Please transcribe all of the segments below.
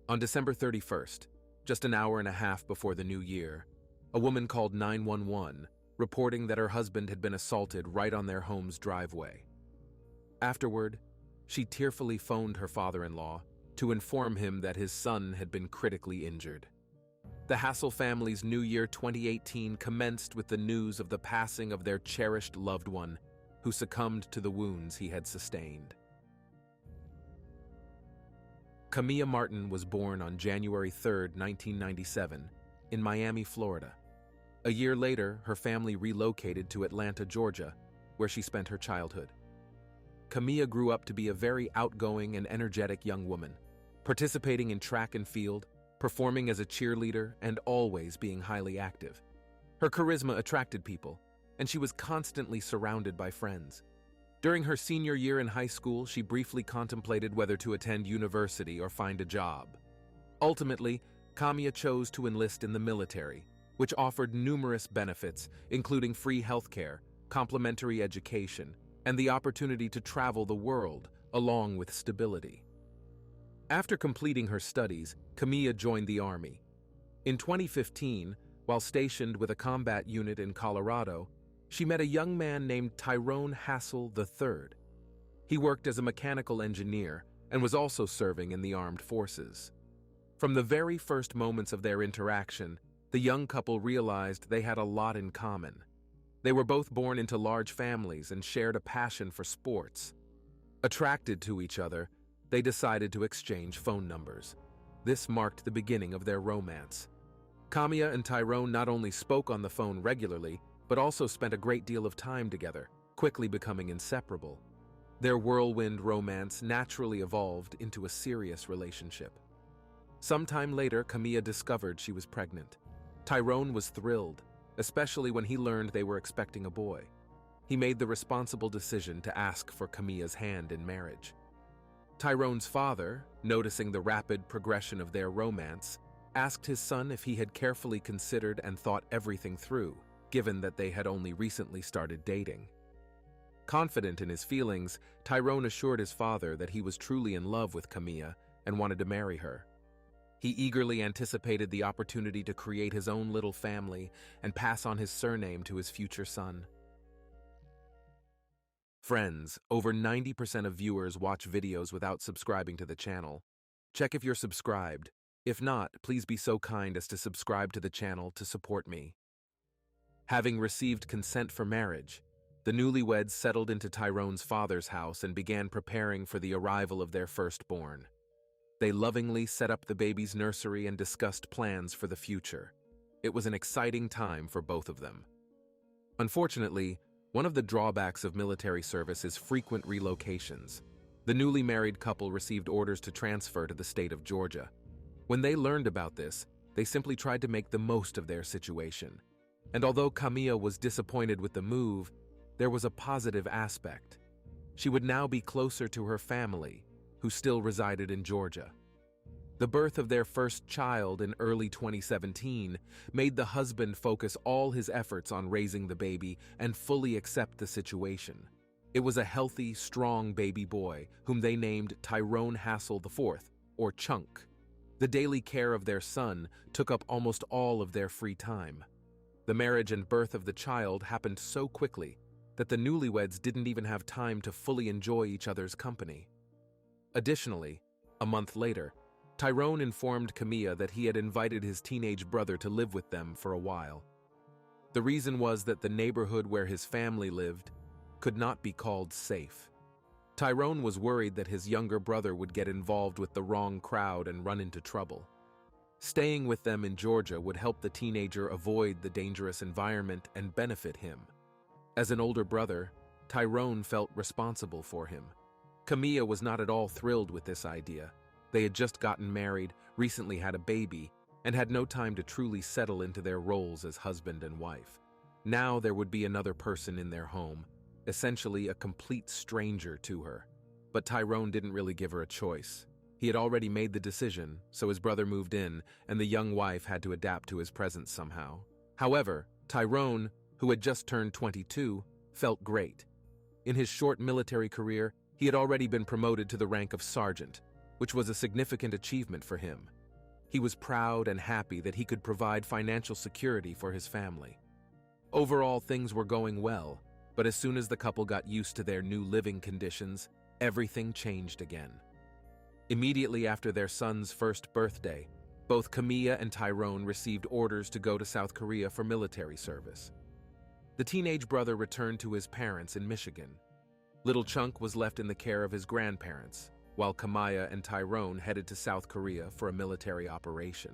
On December 31st, just an hour and a half before the new year, a woman called 911, reporting that her husband had been assaulted right on their home's driveway. Afterward, she tearfully phoned her father-in-law to inform him that his son had been critically injured. The Hassel family's New Year 2018 commenced with the news of the passing of their cherished loved one, who succumbed to the wounds he had sustained. Kemia Martin was born on January 3, 1997, in Miami, Florida. A year later, her family relocated to Atlanta, Georgia, where she spent her childhood. Kemia grew up to be a very outgoing and energetic young woman, participating in track and field, performing as a cheerleader, and always being highly active. Her charisma attracted people, and she was constantly surrounded by friends. During her senior year in high school, she briefly contemplated whether to attend university or find a job. Ultimately, Kemia chose to enlist in the military, which offered numerous benefits, including free healthcare, complimentary education, and the opportunity to travel the world, along with stability. After completing her studies, Kemia joined the Army. In 2015, while stationed with a combat unit in Colorado, she met a young man named Kemia Hassel III. He worked as a mechanical engineer and was also serving in the armed forces. From the very first moments of their interaction, the young couple realized they had a lot in common. They were both born into large families and shared a passion for sports. Attracted to each other, they decided to exchange phone numbers. This marked the beginning of their romance. Kemia and Tyrone not only spoke on the phone regularly, but also spent a great deal of time together, quickly becoming inseparable. Their whirlwind romance naturally evolved into a serious relationship. Sometime later, Kemia discovered she was pregnant. Tyrone was thrilled, especially when he learned they were expecting a boy. He made the responsible decision to ask for Kemia's hand in marriage. Tyrone's father, noticing the rapid progression of their romance, asked his son if he had carefully considered and thought everything through, given that they had only recently started dating. Confident in his feelings, Tyrone assured his father that he was truly in love with Kemia and wanted to marry her. He eagerly anticipated the opportunity to create his own little family and pass on his surname to his future son. Friends, over 90% of viewers watch videos without subscribing to the channel. Check if you're subscribed. If not, please be so kind as to subscribe to the channel to support me. Having received consent for marriage, the newlyweds settled into Tyrone's father's house and began preparing for the arrival of their firstborn. They lovingly set up the baby's nursery and discussed plans for the future. It was an exciting time for both of them. Unfortunately, one of the drawbacks of military service is frequent relocations. The newly married couple received orders to transfer to the state of Georgia. When they learned about this, they simply tried to make the most of their situation. And although Kemia was disappointed with the move, there was a positive aspect. She would now be closer to her family, who still resided in Georgia. The birth of their first child in early 2017 made the husband focus all his efforts on raising the baby and fully accept the situation. It was a healthy, strong baby boy whom they named Kemia Hassel IV, or Chunk. The daily care of their son took up almost all of their free time. The marriage and birth of the child happened so quickly that the newlyweds didn't even have time to fully enjoy each other's company. Additionally, a month later, Tyrone informed Kemia that he had invited his teenage brother to live with them for a while. The reason was that the neighborhood where his family lived could not be called safe. Tyrone was worried that his younger brother would get involved with the wrong crowd and run into trouble. Staying with them in Georgia would help the teenager avoid the dangerous environment and benefit him. As an older brother, Tyrone felt responsible for him. Kemia was not at all thrilled with this idea. They had just gotten married, recently had a baby, and had no time to truly settle into their roles as husband and wife. Now there would be another person in their home, essentially a complete stranger to her. But Tyrone didn't really give her a choice. He had already made the decision, so his brother moved in, and the young wife had to adapt to his presence somehow. However, Tyrone, who had just turned 22, felt great. In his short military career, he had already been promoted to the rank of sergeant, which was a significant achievement for him. He was proud and happy that he could provide financial security for his family. Overall, things were going well, but as soon as the couple got used to their new living conditions, everything changed again. Immediately after their son's first birthday, both Kemia and Tyrone received orders to go to South Korea for military service. The teenage brother returned to his parents in Michigan. Little Chunk was left in the care of his grandparents, while Kemia and Tyrone headed to South Korea for a military operation.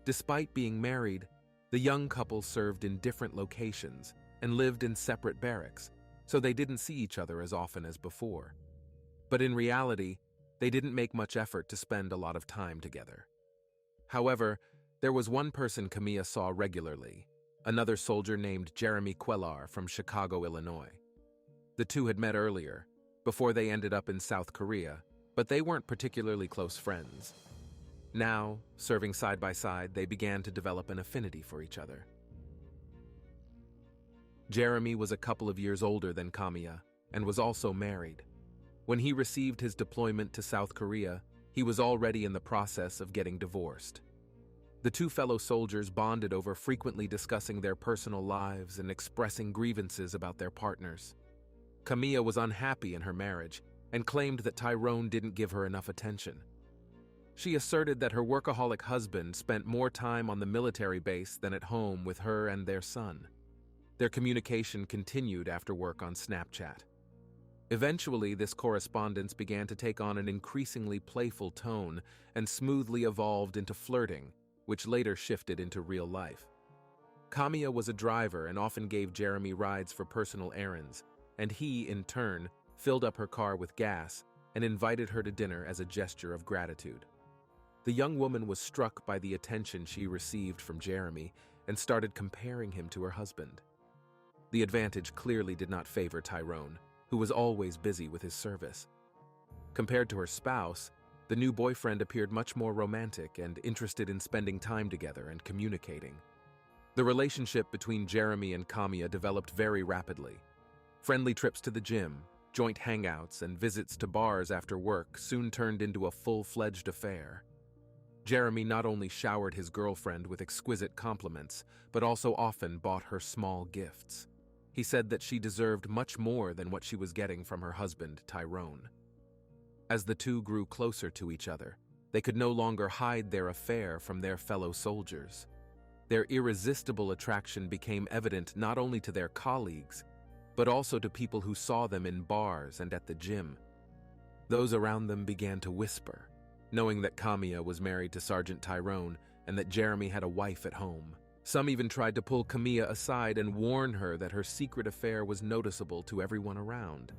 Despite being married, the young couple served in different locations and lived in separate barracks, so they didn't see each other as often as before. But in reality, they didn't make much effort to spend a lot of time together. However, there was one person Kemia saw regularly, another soldier named Jeremy Quellar from Chicago, Illinois. The two had met earlier, before they ended up in South Korea, but they weren't particularly close friends. Now, serving side by side, they began to develop an affinity for each other. Jeremy was a couple of years older than Kemia and was also married. When he received his deployment to South Korea, he was already in the process of getting divorced. The two fellow soldiers bonded over frequently discussing their personal lives and expressing grievances about their partners. Kemia was unhappy in her marriage and claimed that Tyrone didn't give her enough attention. She asserted that her workaholic husband spent more time on the military base than at home with her and their son. Their communication continued after work on Snapchat. Eventually, this correspondence began to take on an increasingly playful tone and smoothly evolved into flirting, which later shifted into real life. Kemia was a driver and often gave Jeremy rides for personal errands, and he, in turn, filled up her car with gas and invited her to dinner as a gesture of gratitude. The young woman was struck by the attention she received from Jeremy and started comparing him to her husband. The advantage clearly did not favor Tyrone, who was always busy with his service. Compared to her spouse, the new boyfriend appeared much more romantic and interested in spending time together and communicating. The relationship between Jeremy and Kemia developed very rapidly. Friendly trips to the gym, joint hangouts, and visits to bars after work soon turned into a full-fledged affair. Jeremy not only showered his girlfriend with exquisite compliments, but also often bought her small gifts. He said that she deserved much more than what she was getting from her husband, Tyrone. As the two grew closer to each other, they could no longer hide their affair from their fellow soldiers. Their irresistible attraction became evident not only to their colleagues, but also to people who saw them in bars and at the gym. Those around them began to whisper, knowing that Kemia was married to Sergeant Tyrone and that Jeremy had a wife at home. Some even tried to pull Kemia aside and warn her that her secret affair was noticeable to everyone around.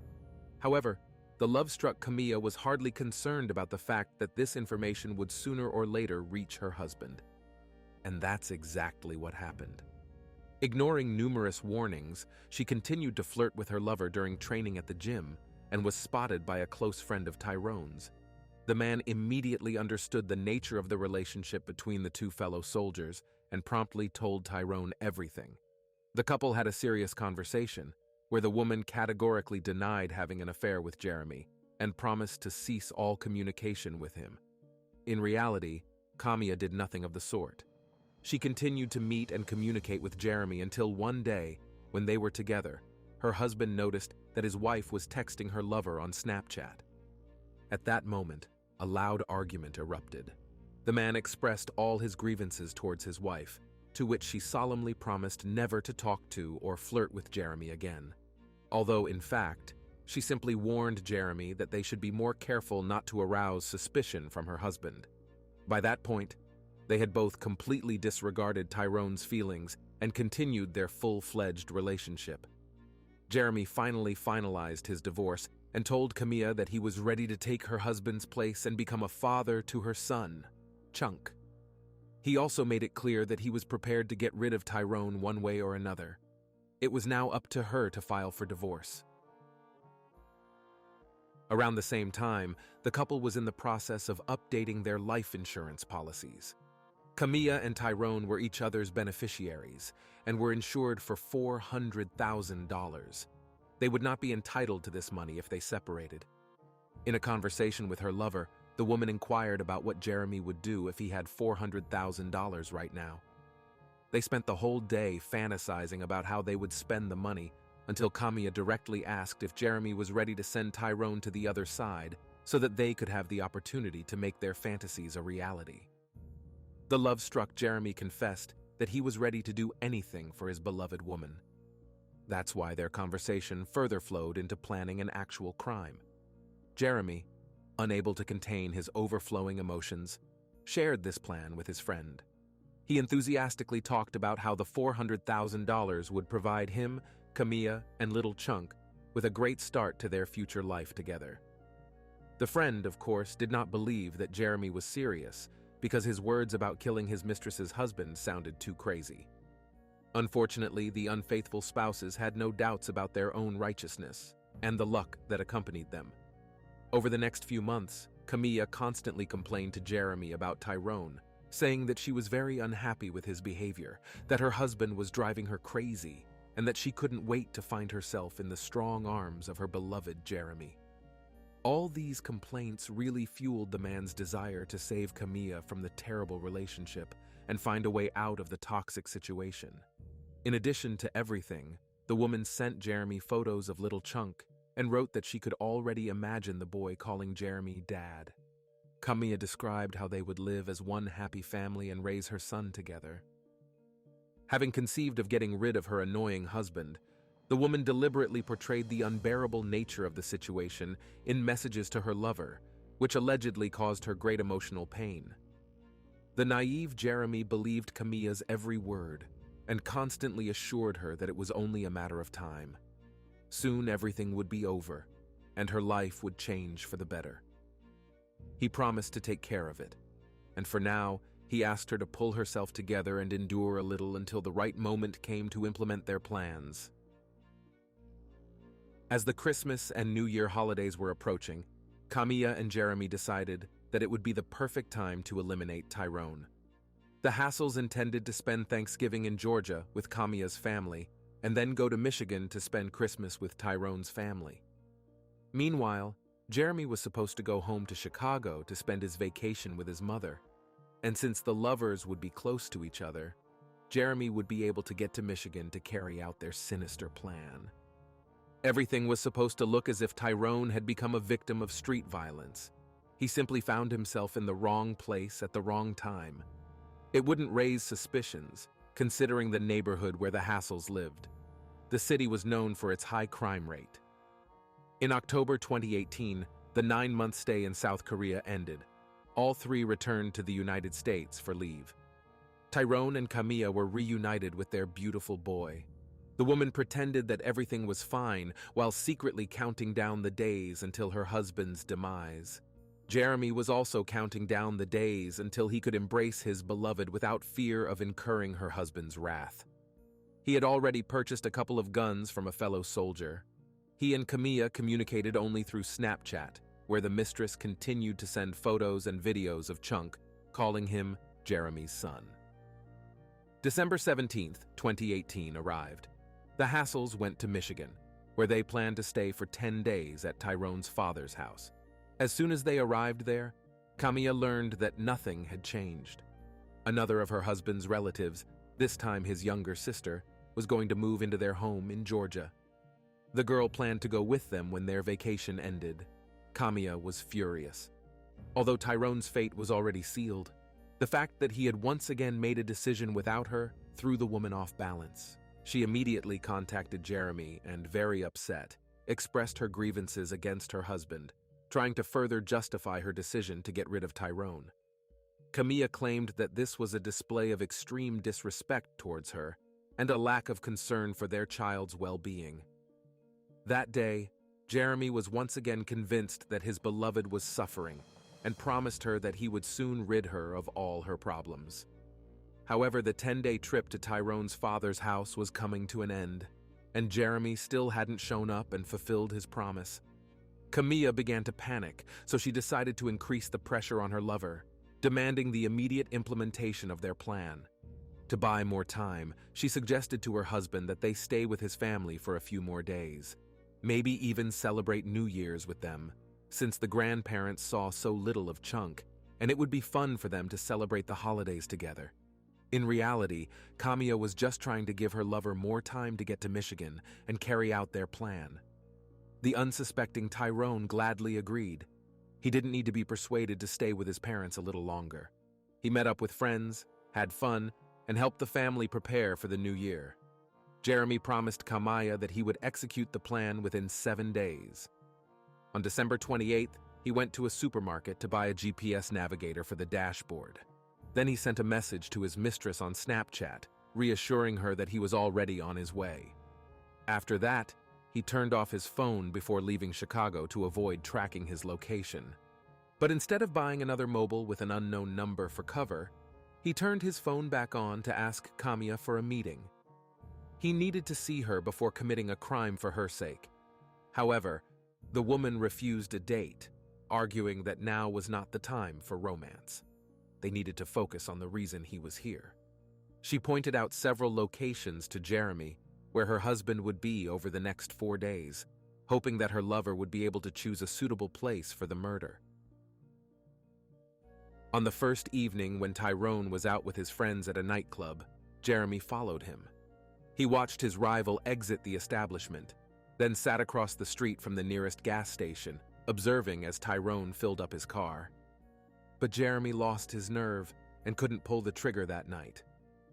However, the love-struck Kemia was hardly concerned about the fact that this information would sooner or later reach her husband. And that's exactly what happened. Ignoring numerous warnings, she continued to flirt with her lover during training at the gym and was spotted by a close friend of Tyrone's. The man immediately understood the nature of the relationship between the two fellow soldiers and promptly told Tyrone everything. The couple had a serious conversation, where the woman categorically denied having an affair with Jeremy and promised to cease all communication with him. In reality, Kemia did nothing of the sort. She continued to meet and communicate with Jeremy until one day, when they were together, her husband noticed that his wife was texting her lover on Snapchat. At that moment, a loud argument erupted. The man expressed all his grievances towards his wife, to which she solemnly promised never to talk to or flirt with Jeremy again. Although, in fact, she simply warned Jeremy that they should be more careful not to arouse suspicion from her husband. By that point, they had both completely disregarded Tyrone's feelings and continued their full-fledged relationship. Jeremy finally finalized his divorce and told Kemia that he was ready to take her husband's place and become a father to her son, Chunk. He also made it clear that he was prepared to get rid of Tyrone one way or another. It was now up to her to file for divorce. Around the same time, the couple was in the process of updating their life insurance policies. Kemia and Tyrone were each other's beneficiaries and were insured for $400,000. They would not be entitled to this money if they separated. In a conversation with her lover, The woman inquired about what Jeremy would do if he had $400,000 right now. They spent the whole day fantasizing about how they would spend the money until Kemia directly asked if Jeremy was ready to send Tyrone to the other side so that they could have the opportunity to make their fantasies a reality. The love-struck Jeremy confessed that he was ready to do anything for his beloved woman. That's why their conversation further flowed into planning an actual crime. Jeremy, unable to contain his overflowing emotions, shared this plan with his friend. He enthusiastically talked about how the $400,000 would provide him, Kemia, and Little Chunk with a great start to their future life together. The friend, of course, did not believe that Jeremy was serious because his words about killing his mistress's husband sounded too crazy. Unfortunately, the unfaithful spouses had no doubts about their own righteousness and the luck that accompanied them. Over the next few months, Kemia constantly complained to Jeremy about Tyrone, saying that she was very unhappy with his behavior, that her husband was driving her crazy, and that she couldn't wait to find herself in the strong arms of her beloved Jeremy. All these complaints really fueled the man's desire to save Kemia from the terrible relationship and find a way out of the toxic situation. In addition to everything, the woman sent Jeremy photos of Little Chunk and wrote that she could already imagine the boy calling Jeremy Dad. Kemia described how they would live as one happy family and raise her son together. Having conceived of getting rid of her annoying husband, the woman deliberately portrayed the unbearable nature of the situation in messages to her lover, which allegedly caused her great emotional pain. The naive Jeremy believed Kemia's every word and constantly assured her that it was only a matter of time. Soon everything would be over, and her life would change for the better. He promised to take care of it, and for now, he asked her to pull herself together and endure a little until the right moment came to implement their plans. As the Christmas and New Year holidays were approaching, Kemia and Jeremy decided that it would be the perfect time to eliminate Tyrone. The Hassels intended to spend Thanksgiving in Georgia with Kemia's family and then go to Michigan to spend Christmas with Tyrone's family. Meanwhile, Jeremy was supposed to go home to Chicago to spend his vacation with his mother, and since the lovers would be close to each other, Jeremy would be able to get to Michigan to carry out their sinister plan. Everything was supposed to look as if Tyrone had become a victim of street violence. He simply found himself in the wrong place at the wrong time. It wouldn't raise suspicions, considering the neighborhood where the Hassels lived. The city was known for its high crime rate. In October 2018, the 9-month stay in South Korea ended. All three returned to the United States for leave. Tyrone and Kemia were reunited with their beautiful boy. The woman pretended that everything was fine while secretly counting down the days until her husband's demise. Jeremy was also counting down the days until he could embrace his beloved without fear of incurring her husband's wrath. He had already purchased a couple of guns from a fellow soldier. He and Kemia communicated only through Snapchat, where the mistress continued to send photos and videos of Chunk, calling him Jeremy's son. December 17, 2018 arrived. The Hassels went to Michigan, where they planned to stay for 10 days at Tyrone's father's house. As soon as they arrived there, Kemia learned that nothing had changed. Another of her husband's relatives, this time his younger sister, was going to move into their home in Georgia. The girl planned to go with them when their vacation ended. Kemia was furious. Although Tyrone's fate was already sealed, the fact that he had once again made a decision without her threw the woman off balance. She immediately contacted Jeremy and, very upset, expressed her grievances against her husband, trying to further justify her decision to get rid of Tyrone. Kemia claimed that this was a display of extreme disrespect towards her and a lack of concern for their child's well-being. That day, Jeremy was once again convinced that his beloved was suffering and promised her that he would soon rid her of all her problems. However, the 10-day trip to Tyrone's father's house was coming to an end, and Jeremy still hadn't shown up and fulfilled his promise. Kemia began to panic, so she decided to increase the pressure on her lover, demanding the immediate implementation of their plan. To buy more time, she suggested to her husband that they stay with his family for a few more days, maybe even celebrate New Year's with them, since the grandparents saw so little of Chunk, and it would be fun for them to celebrate the holidays together. In reality, Kemia was just trying to give her lover more time to get to Michigan and carry out their plan. The unsuspecting Tyrone gladly agreed. He didn't need to be persuaded to stay with his parents a little longer. He met up with friends, had fun, and helped the family prepare for the new year. Jeremy promised Kemia that he would execute the plan within 7 days. On December 28th, he went to a supermarket to buy a GPS navigator for the dashboard. Then he sent a message to his mistress on Snapchat, reassuring her that he was already on his way. After that, he turned off his phone before leaving Chicago to avoid tracking his location. But instead of buying another mobile with an unknown number for cover, he turned his phone back on to ask Kemia for a meeting. He needed to see her before committing a crime for her sake. However, the woman refused a date, arguing that now was not the time for romance. They needed to focus on the reason he was here. She pointed out several locations to Jeremy where her husband would be over the next 4 days, hoping that her lover would be able to choose a suitable place for the murder. On the first evening when Tyrone was out with his friends at a nightclub, Jeremy followed him. He watched his rival exit the establishment, then sat across the street from the nearest gas station, observing as Tyrone filled up his car. But Jeremy lost his nerve and couldn't pull the trigger that night.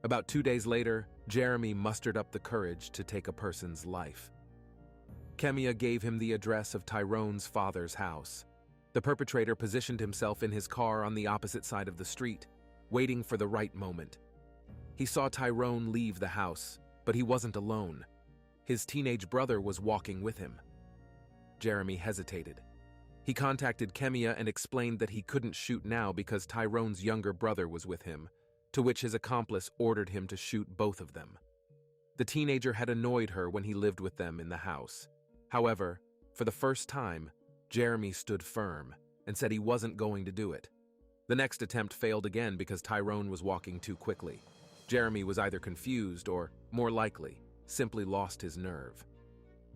About 2 days later, Jeremy mustered up the courage to take a person's life. Kemia gave him the address of Tyrone's father's house. The perpetrator positioned himself in his car on the opposite side of the street, waiting for the right moment. He saw Tyrone leave the house, but he wasn't alone. His teenage brother was walking with him. Jeremy hesitated. He contacted Kemia and explained that he couldn't shoot now because Tyrone's younger brother was with him, to which his accomplice ordered him to shoot both of them. The teenager had annoyed her when he lived with them in the house. However, for the first time, Jeremy stood firm and said he wasn't going to do it. The next attempt failed again because Tyrone was walking too quickly. Jeremy was either confused or, more likely, simply lost his nerve.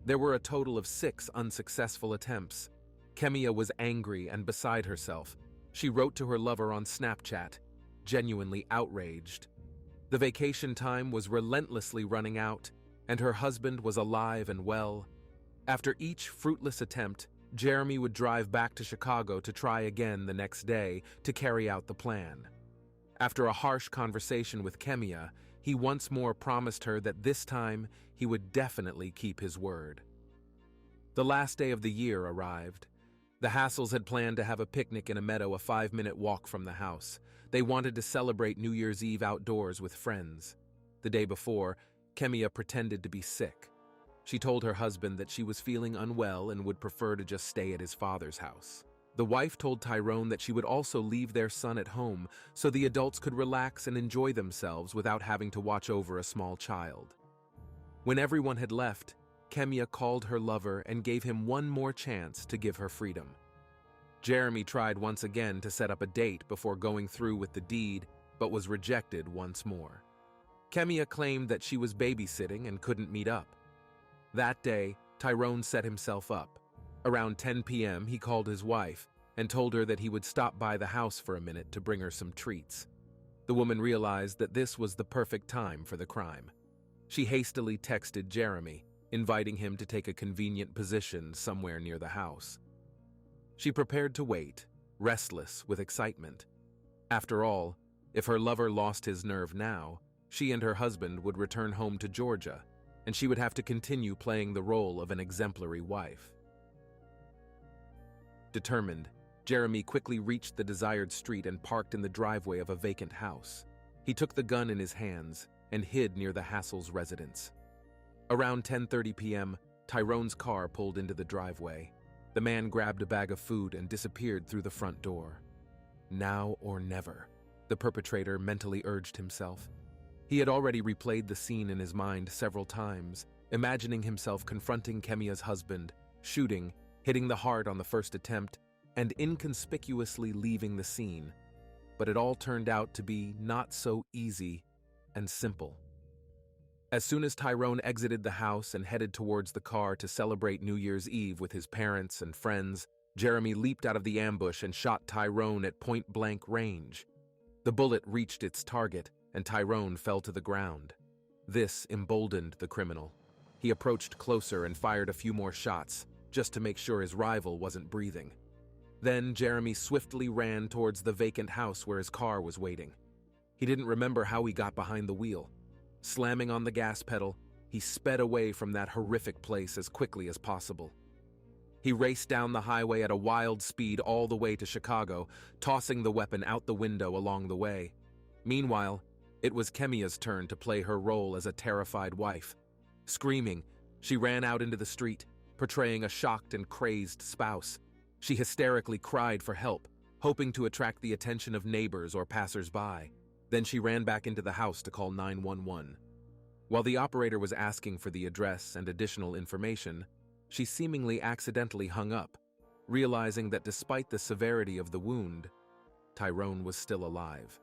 There were a total of 6 unsuccessful attempts. Kemia was angry and beside herself. She wrote to her lover on Snapchat, genuinely outraged. The vacation time was relentlessly running out, and her husband was alive and well. After each fruitless attempt, Jeremy would drive back to Chicago to try again the next day to carry out the plan. After a harsh conversation with Kemia, he once more promised her that this time he would definitely keep his word. The last day of the year arrived. The Hassels had planned to have a picnic in a meadow a 5-minute walk from the house. They wanted to celebrate New Year's Eve outdoors with friends. The day before, Kemia pretended to be sick. She told her husband that she was feeling unwell and would prefer to just stay at his father's house. The wife told Tyrone that she would also leave their son at home so the adults could relax and enjoy themselves without having to watch over a small child. When everyone had left, Kemia called her lover and gave him one more chance to give her freedom. Jeremy tried once again to set up a date before going through with the deed, but was rejected once more. Kemia claimed that she was babysitting and couldn't meet up. That day, Tyrone set himself up. Around 10 p.m., he called his wife and told her that he would stop by the house for a minute to bring her some treats. The woman realized that this was the perfect time for the crime. She hastily texted Jeremy, inviting him to take a convenient position somewhere near the house. She prepared to wait, restless with excitement. After all, if her lover lost his nerve now, she and her husband would return home to Georgia, and she would have to continue playing the role of an exemplary wife. Determined, Jeremy quickly reached the desired street and parked in the driveway of a vacant house. He took the gun in his hands and hid near the Hassel's residence. Around 10:30 p.m., Tyrone's car pulled into the driveway. The man grabbed a bag of food and disappeared through the front door. Now or never, the perpetrator mentally urged himself. He had already replayed the scene in his mind several times, imagining himself confronting Kemia's husband, shooting, hitting the heart on the first attempt, and inconspicuously leaving the scene. But it all turned out to be not so easy and simple. As soon as Tyrone exited the house and headed towards the car to celebrate New Year's Eve with his parents and friends, Jeremy leaped out of the ambush and shot Tyrone at point-blank range. The bullet reached its target, and Tyrone fell to the ground. This emboldened the criminal. He approached closer and fired a few more shots, just to make sure his rival wasn't breathing. Then Jeremy swiftly ran towards the vacant house where his car was waiting. He didn't remember how he got behind the wheel. Slamming on the gas pedal, he sped away from that horrific place as quickly as possible. He raced down the highway at a wild speed all the way to Chicago, tossing the weapon out the window along the way. Meanwhile, it was Kemia's turn to play her role as a terrified wife. Screaming, she ran out into the street, portraying a shocked and crazed spouse. She hysterically cried for help, hoping to attract the attention of neighbors or passers-by. Then she ran back into the house to call 911. While the operator was asking for the address and additional information, she seemingly accidentally hung up, realizing that despite the severity of the wound, Tyrone was still alive.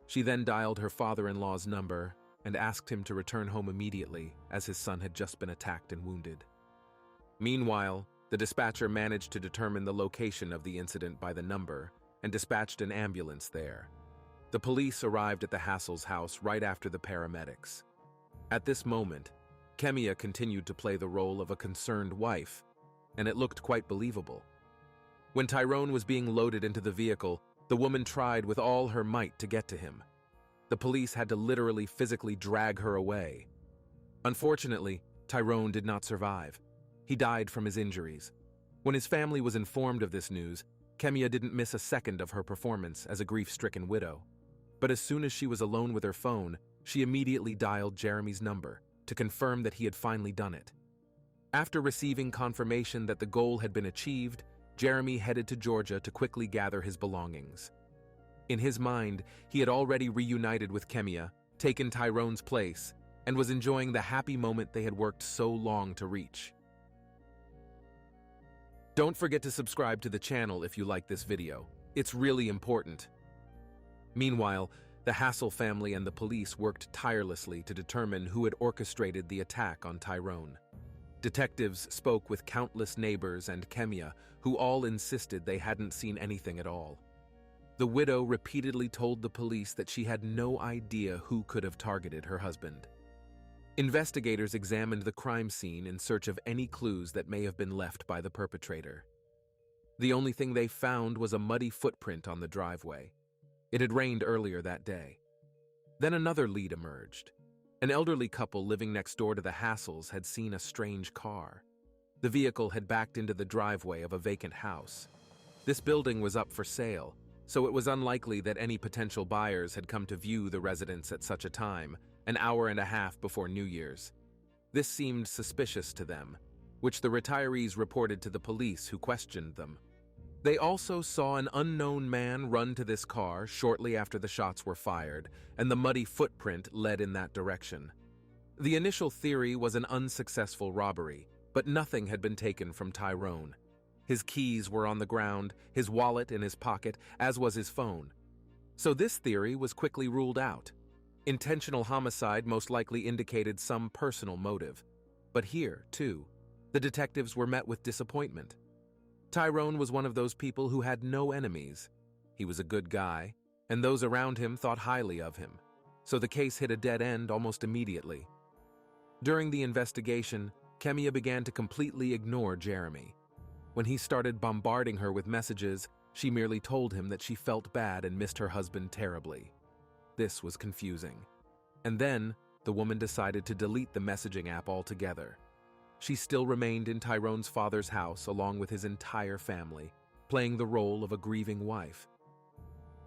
She then dialed her father-in-law's number and asked him to return home immediately, as his son had just been attacked and wounded. Meanwhile, the dispatcher managed to determine the location of the incident by the number and dispatched an ambulance there. The police arrived at the Hassel's house right after the paramedics. At this moment, Kemia continued to play the role of a concerned wife, and it looked quite believable. When Tyrone was being loaded into the vehicle, the woman tried with all her might to get to him. The police had to literally physically drag her away. Unfortunately, Tyrone did not survive. He died from his injuries. When his family was informed of this news, Kemia didn't miss a second of her performance as a grief-stricken widow. But as soon as she was alone with her phone, she immediately dialed Jeremy's number to confirm that he had finally done it. After receiving confirmation that the goal had been achieved, Jeremy headed to Georgia to quickly gather his belongings. In his mind, he had already reunited with Kemia, taken Tyrone's place, and was enjoying the happy moment they had worked so long to reach. Don't forget to subscribe to the channel if you like this video. It's really important. Meanwhile, the Hassel family and the police worked tirelessly to determine who had orchestrated the attack on Tyrone. Detectives spoke with countless neighbors and Kemia, who all insisted they hadn't seen anything at all. The widow repeatedly told the police that she had no idea who could have targeted her husband. Investigators examined the crime scene in search of any clues that may have been left by the perpetrator. The only thing they found was a muddy footprint on the driveway. It had rained earlier that day. Then another lead emerged. An elderly couple living next door to the Hassels had seen a strange car. The vehicle had backed into the driveway of a vacant house. This building was up for sale, so it was unlikely that any potential buyers had come to view the residence at such a time, an hour and a half before New Year's. This seemed suspicious to them, which the retirees reported to the police, who questioned them. They also saw an unknown man run to this car shortly after the shots were fired, and the muddy footprint led in that direction. The initial theory was an unsuccessful robbery, but nothing had been taken from Tyrone. His keys were on the ground, his wallet in his pocket, as was his phone. So this theory was quickly ruled out. Intentional homicide most likely indicated some personal motive. But here, too, the detectives were met with disappointment. Tyrone was one of those people who had no enemies. He was a good guy, and those around him thought highly of him, so the case hit a dead end almost immediately. During the investigation, Kemia began to completely ignore Jeremy. When he started bombarding her with messages, she merely told him that she felt bad and missed her husband terribly. This was confusing. And then, the woman decided to delete the messaging app altogether. She still remained in Tyrone's father's house along with his entire family, playing the role of a grieving wife.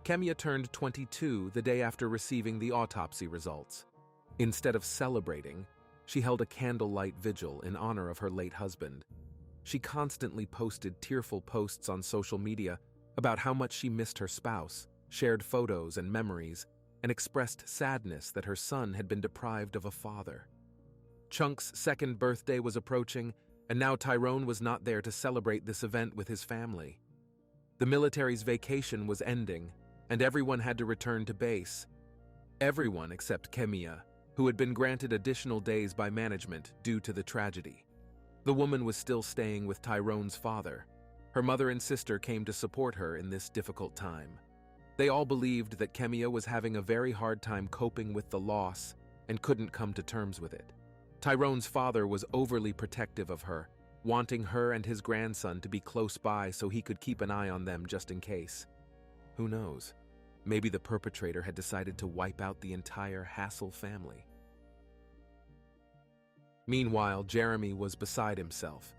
Kemia turned 22 the day after receiving the autopsy results. Instead of celebrating, she held a candlelight vigil in honor of her late husband. She constantly posted tearful posts on social media about how much she missed her spouse, shared photos and memories, and expressed sadness that her son had been deprived of a father. Chunk's second birthday was approaching, and now Tyrone was not there to celebrate this event with his family. The military's vacation was ending, and everyone had to return to base. Everyone except Kemia, who had been granted additional days by management due to the tragedy. The woman was still staying with Tyrone's father. Her mother and sister came to support her in this difficult time. They all believed that Kemia was having a very hard time coping with the loss and couldn't come to terms with it. Tyrone's father was overly protective of her, wanting her and his grandson to be close by so he could keep an eye on them just in case. Who knows? Maybe the perpetrator had decided to wipe out the entire Hassel family. Meanwhile, Jeremy was beside himself.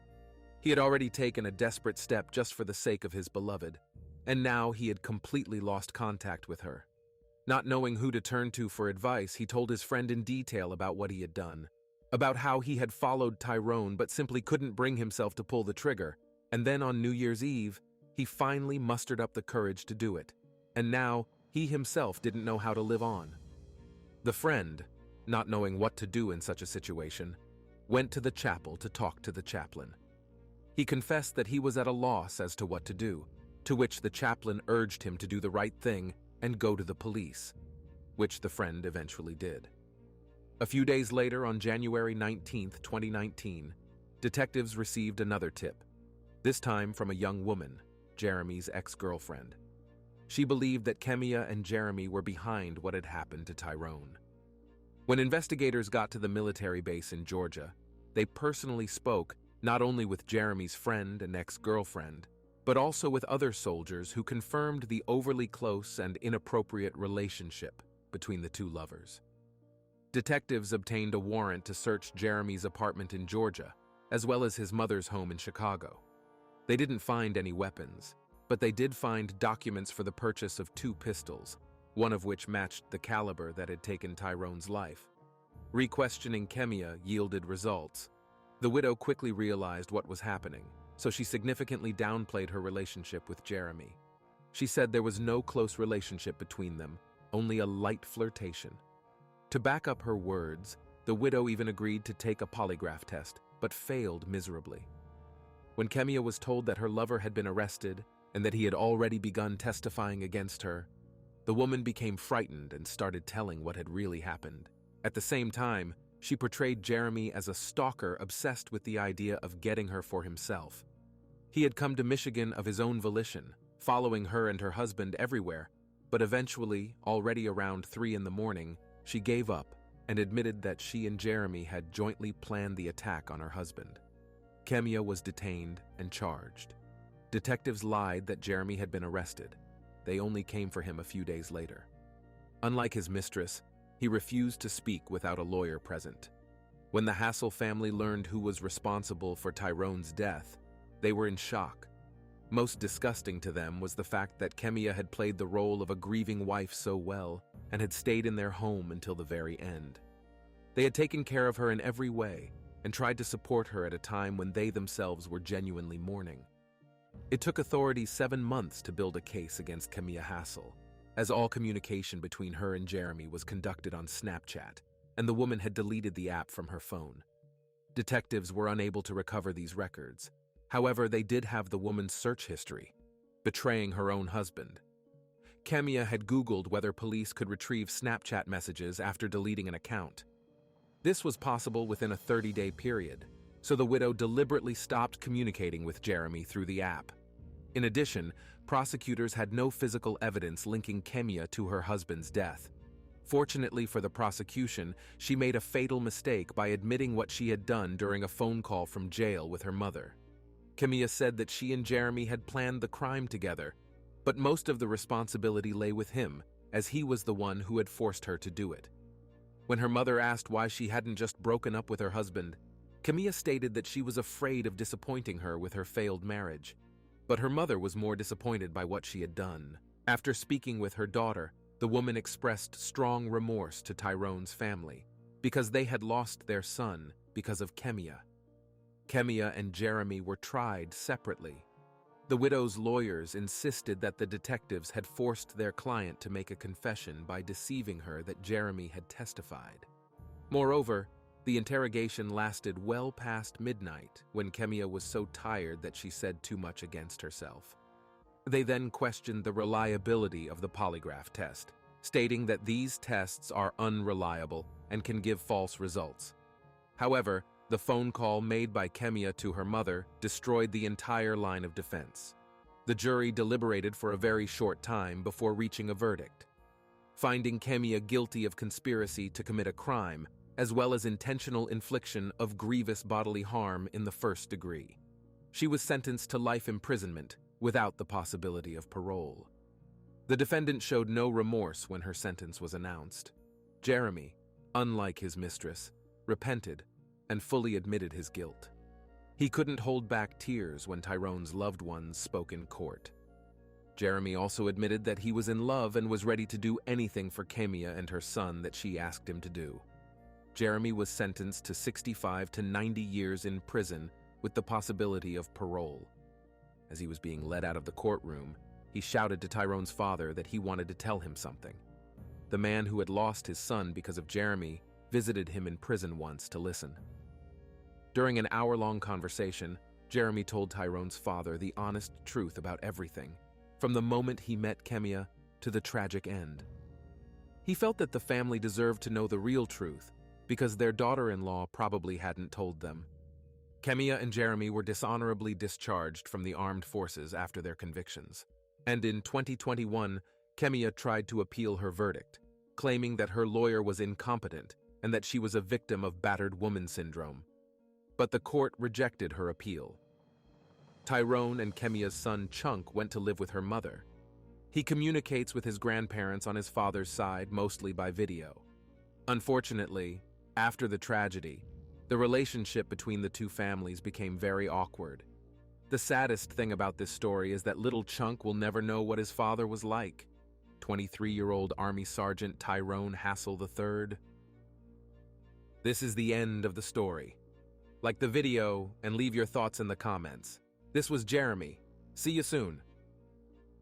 He had already taken a desperate step just for the sake of his beloved, and now he had completely lost contact with her. Not knowing who to turn to for advice, he told his friend in detail about what he had done, about how he had followed Tyrone but simply couldn't bring himself to pull the trigger, and then on New Year's Eve, he finally mustered up the courage to do it, and now he himself didn't know how to live on. The friend, not knowing what to do in such a situation, went to the chapel to talk to the chaplain. He confessed that he was at a loss as to what to do, to which the chaplain urged him to do the right thing and go to the police, which the friend eventually did. A few days later, on January 19, 2019, detectives received another tip, this time from a young woman, Jeremy's ex-girlfriend. She believed that Kemia and Jeremy were behind what had happened to Tyrone. When investigators got to the military base in Georgia, they personally spoke not only with Jeremy's friend and ex-girlfriend, but also with other soldiers who confirmed the overly close and inappropriate relationship between the two lovers. Detectives obtained a warrant to search Jeremy's apartment in Georgia, as well as his mother's home in Chicago. They didn't find any weapons, but they did find documents for the purchase of 2 pistols, one of which matched the caliber that had taken Tyrone's life. Re-questioning Kemia yielded results. The widow quickly realized what was happening, so she significantly downplayed her relationship with Jeremy. She said there was no close relationship between them, only a light flirtation. To back up her words, the widow even agreed to take a polygraph test, but failed miserably. When Kemia was told that her lover had been arrested and that he had already begun testifying against her, the woman became frightened and started telling what had really happened. At the same time, she portrayed Jeremy as a stalker obsessed with the idea of getting her for himself. He had come to Michigan of his own volition, following her and her husband everywhere, but eventually, already around 3 in the morning, she gave up and admitted that she and Jeremy had jointly planned the attack on her husband. Kemia was detained and charged. Detectives lied that Jeremy had been arrested. They only came for him a few days later. Unlike his mistress, he refused to speak without a lawyer present. When the Hassel family learned who was responsible for Tyrone's death, they were in shock. Most disgusting to them was the fact that Kemia had played the role of a grieving wife so well and had stayed in their home until the very end. They had taken care of her in every way and tried to support her at a time when they themselves were genuinely mourning. It took authorities 7 months to build a case against Kemia Hassel, as all communication between her and Jeremy was conducted on Snapchat, and the woman had deleted the app from her phone. Detectives were unable to recover these records. However, they did have the woman's search history, betraying her own husband. Kemia had Googled whether police could retrieve Snapchat messages after deleting an account. This was possible within a 30-day period, so the widow deliberately stopped communicating with Jeremy through the app. In addition, prosecutors had no physical evidence linking Kemia to her husband's death. Fortunately for the prosecution, she made a fatal mistake by admitting what she had done during a phone call from jail with her mother. Kemia said that she and Jeremy had planned the crime together, but most of the responsibility lay with him, as he was the one who had forced her to do it. When her mother asked why she hadn't just broken up with her husband, Kemia stated that she was afraid of disappointing her with her failed marriage. But her mother was more disappointed by what she had done. After speaking with her daughter, the woman expressed strong remorse to Tyrone's family because they had lost their son because of Kemia. Kemia and Jeremy were tried separately. The widow's lawyers insisted that the detectives had forced their client to make a confession by deceiving her that Jeremy had testified. Moreover, the interrogation lasted well past midnight when Kemia was so tired that she said too much against herself. They then questioned the reliability of the polygraph test, stating that these tests are unreliable and can give false results. However, The phone call made by Kemia to her mother destroyed the entire line of defense. The jury deliberated for a very short time before reaching a verdict, finding Kemia guilty of conspiracy to commit a crime, as well as intentional infliction of grievous bodily harm in the first degree. She was sentenced to life imprisonment without the possibility of parole. The defendant showed no remorse when her sentence was announced. Jeremy, unlike his mistress, repented and fully admitted his guilt. He couldn't hold back tears when Tyrone's loved ones spoke in court. Jeremy also admitted that he was in love and was ready to do anything for Kemia and her son that she asked him to do. Jeremy was sentenced to 65 to 90 years in prison with the possibility of parole. As he was being led out of the courtroom, he shouted to Tyrone's father that he wanted to tell him something. The man who had lost his son because of Jeremy visited him in prison once to listen. During an hour-long conversation, Jeremy told Tyrone's father the honest truth about everything, from the moment he met Kemia to the tragic end. He felt that the family deserved to know the real truth because their daughter-in-law probably hadn't told them. Kemia and Jeremy were dishonorably discharged from the armed forces after their convictions. And in 2021, Kemia tried to appeal her verdict, claiming that her lawyer was incompetent and that she was a victim of battered woman syndrome. But the court rejected her appeal. Tyrone and Kemia's son Chunk went to live with her mother. He communicates with his grandparents on his father's side mostly by video. Unfortunately, after the tragedy, the relationship between the two families became very awkward. The saddest thing about this story is that little Chunk will never know what his father was like. 23-year-old Army Sergeant Tyrone Hassel III. This is the end of the story. Like the video and leave your thoughts in the comments. This was Jeremy. See you soon.